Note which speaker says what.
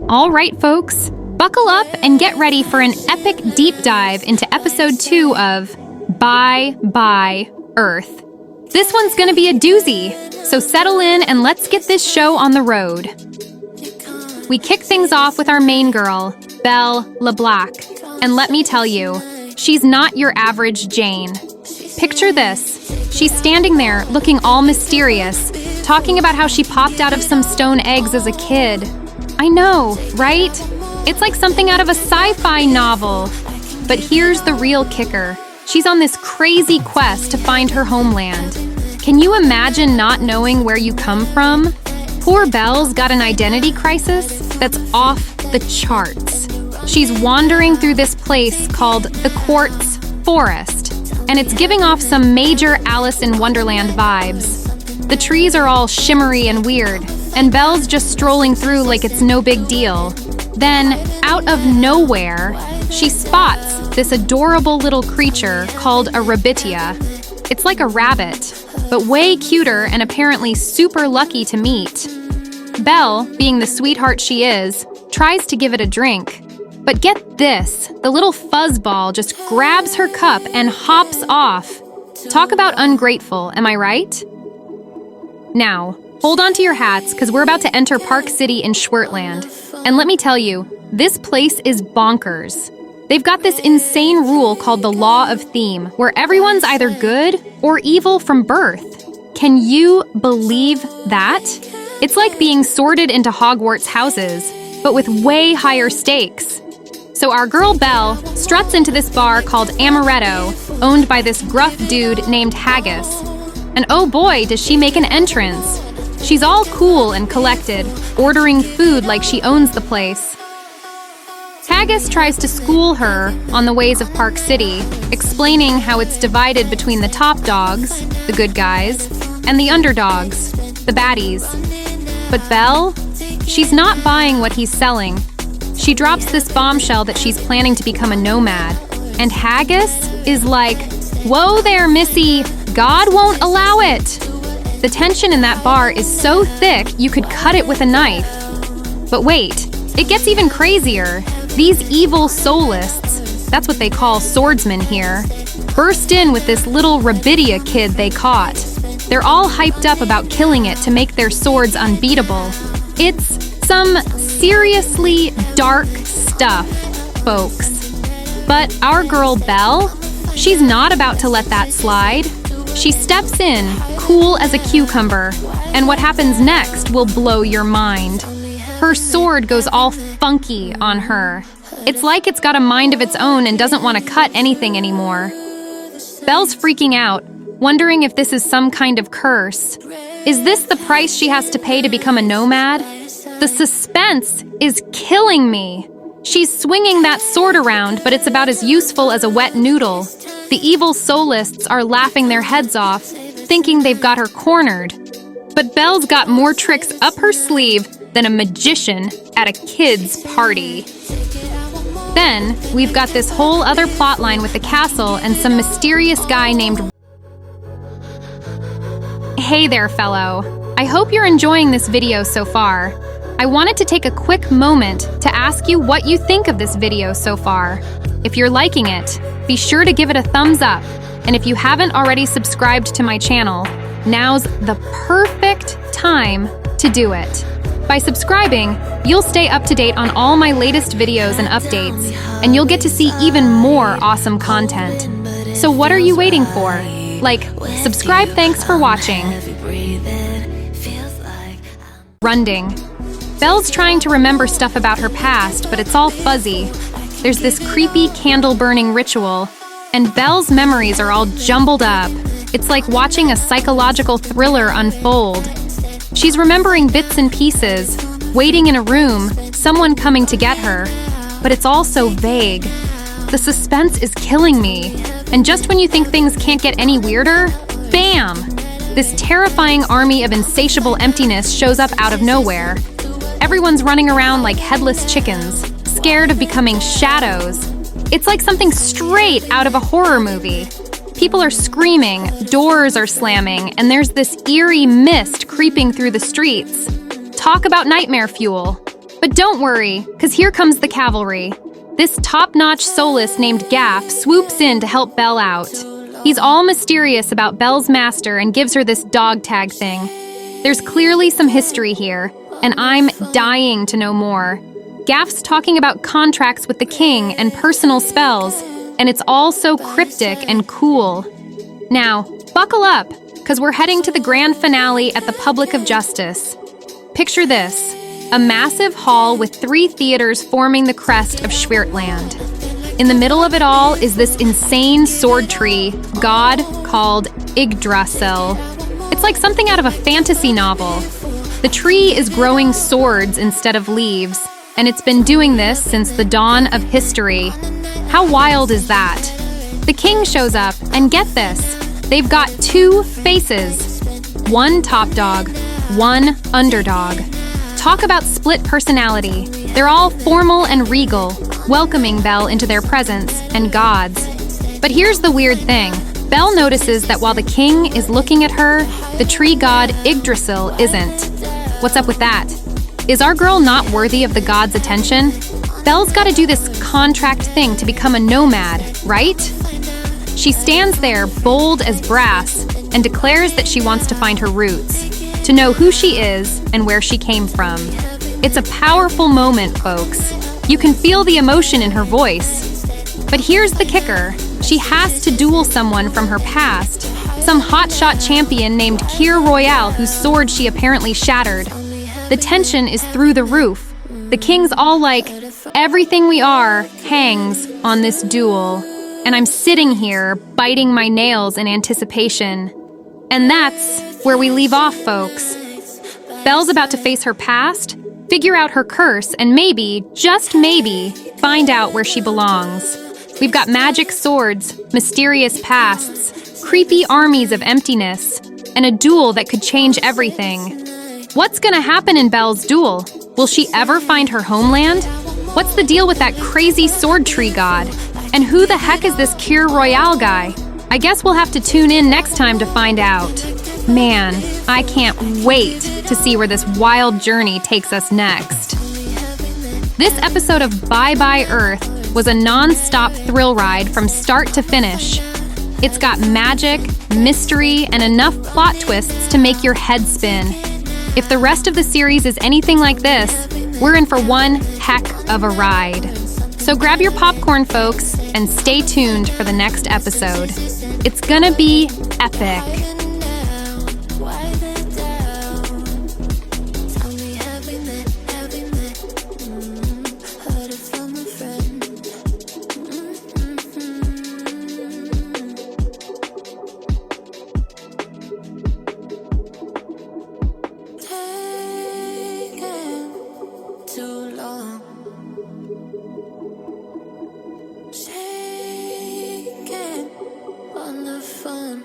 Speaker 1: All right, folks, buckle up and get ready for an epic deep dive into episode 2 of Bye Bye Earth. This one's gonna be a doozy, so settle in and let's get this show on the road. We kick things off with our main girl, Belle Lablac, and let me tell you, she's not your average Jane. Picture this. She's standing there looking all mysterious, talking about how she popped out of some stone eggs as a kid. I know, right? It's like something out of a sci-fi novel. But here's the real kicker. She's on this crazy quest to find her homeland. Can you imagine not knowing where you come from? Poor Belle's got an identity crisis that's off the charts. She's wandering through this place called the Quartz Forest, and it's giving off some major Alice in Wonderland vibes. The trees are all shimmery and weird, and Belle's just strolling through like it's no big deal. Then, out of nowhere, she spots this adorable little creature called a rabitia. It's like a rabbit, but way cuter and apparently super lucky to meet. Belle, being the sweetheart she is, tries to give it a drink. But get this, the little fuzzball just grabs her cup and hops off. Talk about ungrateful, am I right? Now, hold on to your hats, because we're about to enter Park City in Schwertland. And let me tell you, this place is bonkers. They've got this insane rule called the Law of Theme, where everyone's either good or evil from birth. Can you believe that? It's like being sorted into Hogwarts houses, but with way higher stakes. So our girl Belle struts into this bar called Amaretto, owned by this gruff dude named Haggis. And oh boy, does she make an entrance. She's all cool and collected, ordering food like she owns the place. Haggis tries to school her on the ways of Park City, explaining how it's divided between the top dogs, the good guys, and the underdogs, the baddies. But Belle, she's not buying what he's selling. She drops this bombshell that she's planning to become a nomad. And Haggis is like, "Whoa there, Missy, God won't allow it." The tension in that bar is so thick you could cut it with a knife. But wait, it gets even crazier. These evil soulists, that's what they call swordsmen here, burst in with this little rabitia kid they caught. They're all hyped up about killing it to make their swords unbeatable. It's some seriously dark stuff, folks. But our girl Belle, she's not about to let that slide. She steps in, cool as a cucumber, and what happens next will blow your mind. Her sword goes all funky on her. It's like it's got a mind of its own and doesn't want to cut anything anymore. Belle's freaking out, wondering if this is some kind of curse. Is this the price she has to pay to become a nomad? The suspense is killing me. She's swinging that sword around, but it's about as useful as a wet noodle. The evil soulists are laughing their heads off, thinking they've got her cornered. But Belle's got more tricks up her sleeve than a magician at a kid's party. Then, we've got this whole other plotline with the castle and some mysterious guy named... Hey there, fellow. I hope you're enjoying this video so far. I wanted to take a quick moment to ask you what you think of this video so far. If you're liking it, be sure to give it a thumbs up. And if you haven't already subscribed to my channel, now's the perfect time to do it. By subscribing, you'll stay up to date on all my latest videos and updates, and you'll get to see even more awesome content. So what are you waiting for? Like, subscribe, thanks for watching. Runding. Belle's trying to remember stuff about her past, but it's all fuzzy. There's this creepy candle-burning ritual, and Belle's memories are all jumbled up. It's like watching a psychological thriller unfold. She's remembering bits and pieces, waiting in a room, someone coming to get her. But it's all so vague. The suspense is killing me. And just when you think things can't get any weirder, bam! This terrifying army of insatiable emptiness shows up out of nowhere. Everyone's running around like headless chickens, scared of becoming shadows. It's like something straight out of a horror movie. People are screaming, doors are slamming, and there's this eerie mist creeping through the streets. Talk about nightmare fuel. But don't worry, because here comes the cavalry. This top-notch soloist named Gaff swoops in to help Belle out. He's all mysterious about Belle's master and gives her this dog tag thing. There's clearly some history here, and I'm dying to know more. Gaff's talking about contracts with the king and personal spells, and it's all so cryptic and cool. Now, buckle up, because we're heading to the grand finale at the Public of Justice. Picture this, a massive hall with 3 theaters forming the crest of Schwertland. In the middle of it all is this insane sword tree, god called Yggdrasil. It's like something out of a fantasy novel. The tree is growing swords instead of leaves, and it's been doing this since the dawn of history. How wild is that? The king shows up, and get this, they've got 2 faces. One top dog, one underdog. Talk about split personality. They're all formal and regal, welcoming Belle into their presence and gods. But here's the weird thing. Belle notices that while the king is looking at her, the tree god Yggdrasil isn't. What's up with that? Is our girl not worthy of the god's attention? Belle's got to do this contract thing to become a nomad, right? She stands there, bold as brass, and declares that she wants to find her roots, to know who she is and where she came from. It's a powerful moment, folks. You can feel the emotion in her voice. But here's the kicker. She has to duel someone from her past, some hotshot champion named Kir Royale whose sword she apparently shattered. The tension is through the roof. The king's all like, everything we are hangs on this duel. And I'm sitting here, biting my nails in anticipation. And that's where we leave off, folks. Belle's about to face her past, figure out her curse, and maybe, just maybe, find out where she belongs. We've got magic swords, mysterious pasts, creepy armies of emptiness, and a duel that could change everything. What's gonna happen in Belle's duel? Will she ever find her homeland? What's the deal with that crazy sword tree god? And who the heck is this Kir Royale guy? I guess we'll have to tune in next time to find out. Man, I can't wait to see where this wild journey takes us next. This episode of Bye Bye Earth was a non-stop thrill ride from start to finish. It's got magic, mystery, and enough plot twists to make your head spin. If the rest of the series is anything like this, we're in for one heck of a ride. So grab your popcorn, folks, and stay tuned for the next episode. It's gonna be epic.
Speaker 2: Shaking on the phone.